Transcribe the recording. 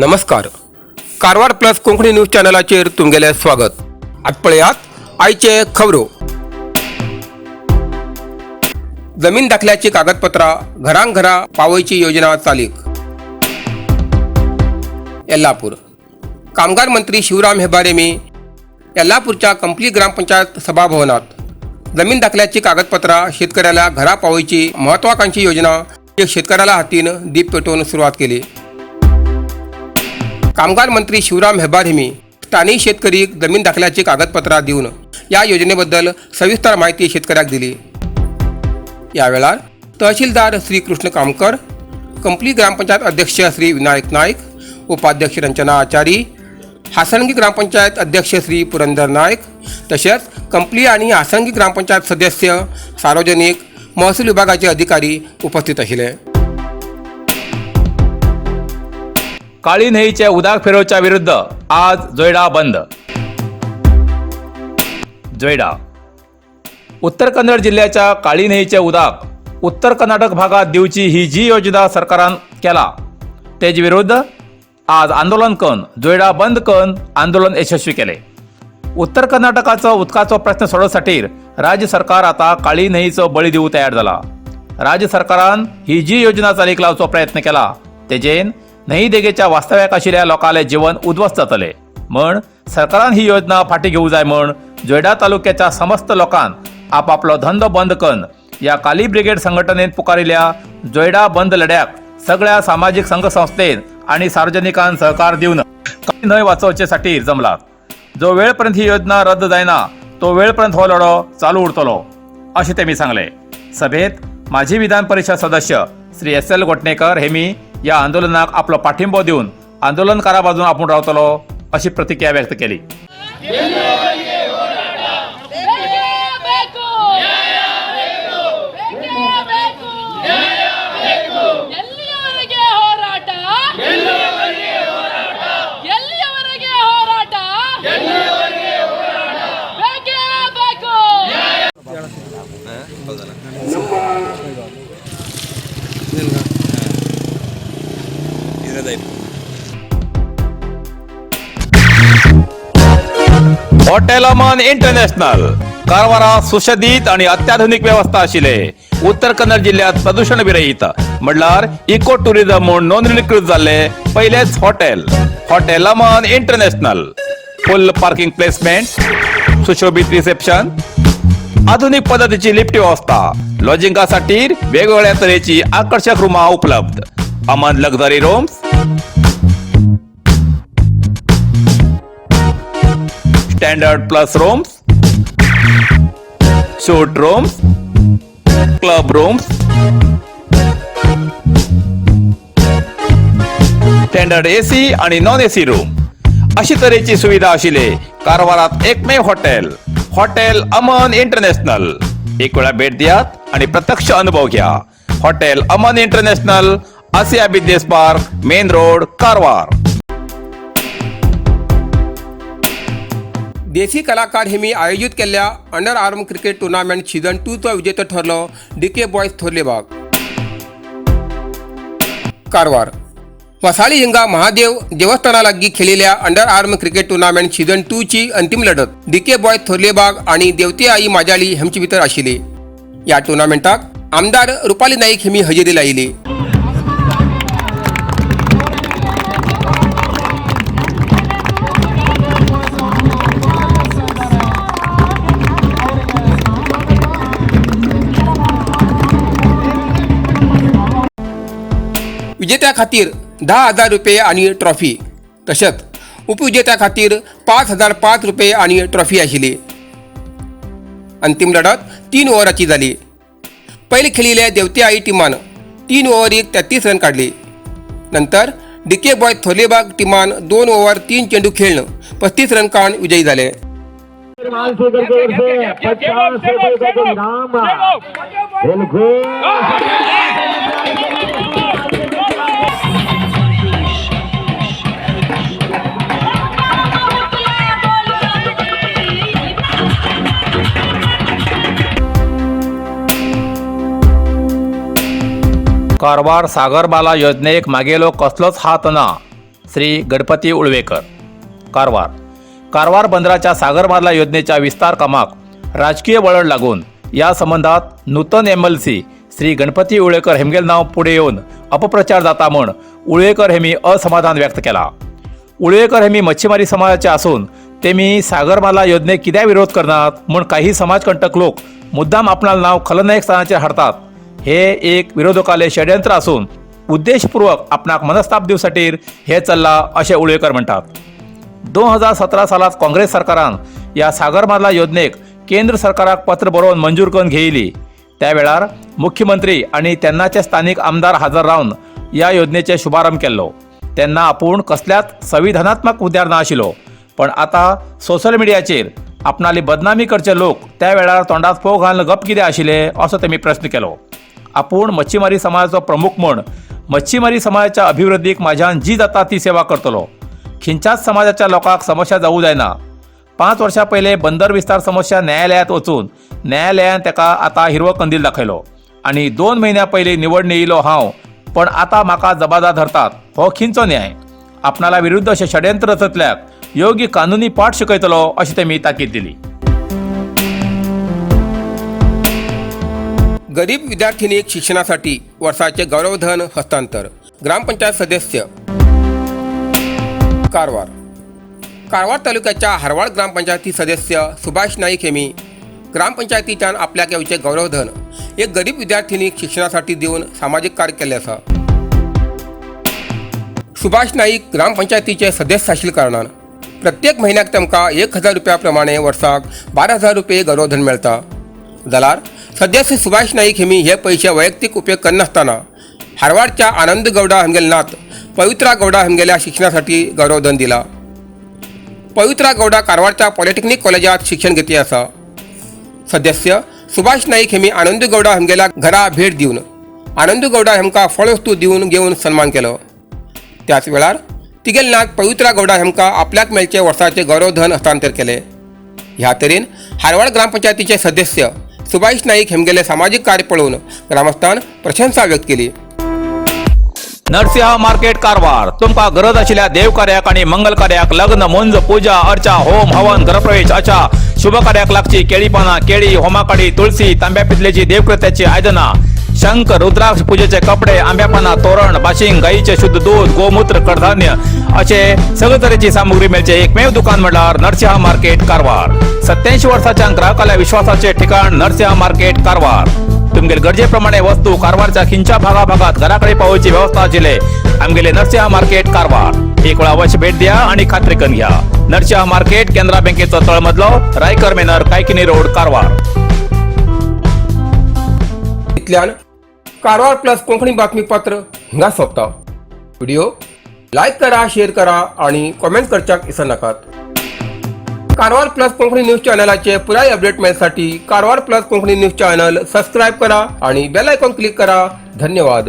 नमस्कार. Karwar plus Konkani news चॅनलाचेर तुमगेले स्वागत. आज पळयात आयचे खबरो. जमीन दाखल्याची कागदपत्रां घरांघरा पावयची योजना चालीक. येल्लापूर. कामगार मंत्री शिवराम हेब्बारेमी येल्लापूरच्या कंपली ग्रामपंचायत सभाभवनात जमीन दाखल्याची कागदपत्रां शेतकऱ्याला घरा पावयची महत्वाकांक्षी योजना एक शेतकऱ्याला हातीन दीप पेटवून सुरुवात केली. कामगार मंत्री शिवराम हेब्बारेमी स्थानिक शेतकरीक जमीन दाखल्याची कागदपत्रां दिवन या योजनेबद्दल सविस्तर माहिती शेतकऱ्याक दिली. यावेळार तहसीलदार श्री कृष्ण कामकर, कंपली ग्रामपंचायत अध्यक्ष श्री विनायक नाईक, उपाध्यक्ष रंजना आचारी, हासणगी ग्रामपंचायत अध्यक्ष श्री पुरंदर नाईक तसेच कंपली आणि हासणगी ग्रामपंचायत सदस्य, सार्वजनिक महसूल विभागाचे अधिकारी उपस्थित आशिल्ले. काळी न्हंयचे उदक फेरोवच्या विरुद्ध आज जोयडा बंद. जोयडा. उत्तर कन्नड जिल्ह्याच्या काळी न्हंयचे उदक उत्तर कर्नाटक भागात दिवची ही जी योजना सरकारान केला तेजे विरुद्ध आज आंदोलन करून जोयडा बंद करून आंदोलन यशस्वी केले. उत्तर कर्नाटकाचो उदकाचो प्रश्न सोडोवसाठी राज्य सरकार आता काळी न्हंयचो बळी दिवू तयार जाला. राज्य सरकारान ही जी योजना चालीक लावचो प्रयत्न केला तेजेन न्हंय देगेच्या वास्तव्याक आशिल्ल्या लोकांले जीवन उद्ध्वस्त जातले म्हण सरकारान ही योजना फाटी घेवूं जाय म्हण जोयडा तालुक्याच्या समस्त लोकांन आपापलो धंदो बंद करून या काली ब्रिगेड संघटनेन पुकारिल्ल्या जोयडा बंद लढ्याक सगळ्या सामाजिक संघ संस्थेन आणि सार्वजनिकांन सहकार दिवन काळी न्हंय वाचोवचे साठी जमलात. जो वेळपर्यंत ही योजना रद्द जायना तो वेळपर्यंत हो लढो चालू उरतलो अशें तेमी सांगले. सभेत माजी विधान परिषद सदस्य श्री एस.एल. घोटणेकर हेमी या आंदोलनाक आपलो पाठिंबो दिवन आंदोलनकारा बाजून आपूण रावतलो अशी प्रतिक्रिया व्यक्त केली. Hotel Aman international. कारवारात सुशोभित आणि अत्याधुनिक व्यवस्था आशिले. उत्तर कन्नड जिल्ह्यात प्रदूषण विरहित म्हणल्यार इको टुरिझम म्हणून नोंदणीकृत झाले पहिलेच हॉटेल. Hotel Aman international. फुल पार्किंग प्लेसमेंट, सुशोभित रिसेप्शन, आधुनिक पद्धतीची लिफ्ट व्यवस्था, लॉजिंगासाठी वेगवेगळ्या तऱ्हेची आकर्षक रूमा उपलब्ध. Aman luxury rooms, standard plus rooms, shoot rooms, club rooms, standard AC आणि नॉन एसी रूम अशी तऱ्हेची सुविधा आशिले कारवारात एकमेव हॉटेल. Hotel Aman international. एक वेळा भेट दियात आणि प्रत्यक्ष अनुभव घ्या. Hotel Aman international, Asia business park, main road, Karwar. देसी कलाकार हेमी आयोजित केलेल्या under arm cricket tournament season 2 चो विजेतो ठरलो डीके बॉयज थोर्लेबाग. कारवार. वसाळी हिंगा महादेव देवस्थाना लागीं खेळिल्ल्या under arm cricket tournament season 2 ची अंतिम लढत डीके बॉयज थोर्लेबाग आणि देवते आई माजाली हेंचे भितर आशिल्ली. या टुर्नामेंटाक आमदार रुपाली नाईक हेमी हजेरी लायिल्ली. विजेत्या खातीर 10,000 रुपये आणि ट्रॉफी तशेंच उपविजेत्या खातीर 5,005 रुपये आणि ट्रॉफी आशिल्ली. अंतिम लढत 3 ओव्हराची जाली. पयली खेळिल्ल्या देवते आई टिमान 3 ओव्हरीक 33 रन काडली. नंतर डीके बॉयज थोर्लेबाग टिमान 2 ओव्हर 3 चेंडू खेळून 35 रन काढून विजयी झाले. कारवार सागरमाला योजनेक मागेलो कसलोच हात ना. श्री गणपती उळवेकर. कारवार बंदराच्या सागरमाला योजनेच्या विस्तार कामाक राजकीय वळण लागून या संबंधात नूतन MLC श्री गणपती उळवेकर हेमगेल नाव पुढे येऊन अपप्रचार जाता म्हण उळवेकर हेमी असमाधान व्यक्त केला. उळवेकर हेमी मच्छीमारी समाजाचे असून तेमी सागरमाला योजनेक कित्याक विरोध करनात म्हूण काही समाजकंटक लोक मुद्दाम आपणाल नाव खलनायक स्थानाचेर हाडतात. हे एक विरोधकाले षडयंत्र असून उद्देशपूर्वक आपणाक मनस्ताप दिवसाटीर हे चल्ला अशें उळवेकर म्हणटात. 2017 सालात काँग्रेस सरकारान या सागरमाला योजनेक केंद्र सरकाराक पत्र बरोवन मंजूर करून घेयली. त्या वेळार मुख्यमंत्री आणि तेन्नाचे स्थानिक आमदार हजर रावन या योजनेचे शुभारंभ केल्लो. तेन्ना आपूण कसल्याच संविधानात्मक मुद्द्यार ना आशिल्लो, पण आता सोशल मिडियाचेर आपणाली बदनामी करचे लोक त्या वेळार तोंडात फोग घालून गप कितें आशिल्ले असो तेमी प्रश्न केलो. आपूण मच्छीमारी समाजाचो प्रमुख म्हूण मच्छीमारी समाजाच्या अभिवृद्धीक म्हाज्यान जी जाता ती सेवा करतलो. खिंच्याच समाजाच्या लोकांक समस्या जावूं जायना. 5 वर्सां पयले बंदर विस्तार समस्या न्यायालयांत वचून न्यायालयान ताका आतां हिरवो कंदील दाखयलो आनी 2 म्हयन्यां पयलीं निवडून येयलो हांव, पण आतां म्हाका जबाबदार धरतात. हो खिंचो न्याय. आपणाला विरुद्ध अशें षडयंत्र रचतल्याक योग्य कानुनी पाठ शिकयतलो अशी तेमी ताकीद दिली. गरीब विद्यार्थिनीक शिक्षणासाठी वर्षाचे गौरवधन हस्तांतर. ग्रामपंचायत सदस्य कारवार तालुक्याच्या हारवाड ग्रामपंचायती सदस्य सुभाष नाईक हेमी ग्रामपंचायतीच्यान आपल्याक येवचे गौरवधन एक गरीब विद्यार्थिनीक शिक्षणासाठी दिवन सामाजिक कार्य केले आसा. सुभाष नाईक ग्रामपंचायतीचे सदस्य आशिल्ल्या कारणान प्रत्येक म्हयन्याक तांकां 1000 रुपया प्रमाणे वर्साक 12,000 रुपये गौरवधन मेळटा. जाल्यार सदस्य सुभाष नाईक हेमी हे पयशे वैयक्तीक उपयोग करनासतना हारवाडच्या आनंद गौडा हेमगेल नात पवित्रा गौडा हेमगेल्या शिक्षणासाठी गौरवधन दिला. पवित्रा गौडा कारवारच्या पॉलिटेक्निक कॉलेजात शिक्षण घेतले आसा. सदस्य सुभाष नाईक हेमी आनंद गौडा हेमगेल्या घरा भेट दिवन आनंद गौडा हेमकां फळवस्तू दिवन घेवन सन्मान केलो. त्याच वेळार तिगेल नात पवित्रा गौडा हेमकां आपल्याक मेळचे वर्साचे गौरवधन हस्तांतर केले. ह्या तरेन हारवाड ग्रामपंचायतीचे सदस्य सुभाष नाईक हेमगेले सामाजिक कार्य पळोवन ग्रामस्थान प्रशंसा व्यक्त केली. नरसिंह मार्केट कारवार. तुमकां गरज आशिल्ल्या देव कार्याक आणि मंगल कार्याक, लग्न, मुंज, पूजा, अर्चा, होम, हवन, गृहप्रवेश अशा शुभ कार्याक लागची केळी पानां, केळी, होमाकाडी, तुळशी, तांब्या पितलेची देवकृत्याची आयदनां, शंख, रुद्राक्ष पूजेचे कपडे, आंब्या पानां, तोरण, बाशिंग, गाईचे शुद्ध दूध, गोमूत्र, कडधान्य असे सगळे तरेची सामुग्री मेळचे एकमेव दुकान म्हणल्यार नरसिंह मार्केट कारवार. 87 वर्सांच्या ग्राहकाला विश्वासाचे ठिकाण नरसिंह मार्केट कारवार. तुमगेल गरजेप्रमाणे वस्तू कारवारच्या खिंच्या भागात घराकडे पावोवची व्यवस्था आशिल्ले आमगेले नरसिंह मार्केट कारवार. एक वेळ अवश्य भेट द्या आणि खात्री करून घ्या. नरसिंह मार्केट, केंद्रा बँकेचो तळमजलो, रायकर मेनर, कायकिनी रोड, कारवार. इतल्यान कारवार प्लस कोंकणी बातमीपत्र हिंगा सोंपता. व्हिडिओ लाईक करा, शेअर करा आणि कॉमेंट करच्याक विसरू नाकात. कारवार प्लस कोंकणी न्यूज चॅनलाचे पुराय अपडेट मिळण्यासाठी Karwar plus Konkani news channel subscribe करा आणि बेल आयकॉन क्लिक करा. धन्यवाद.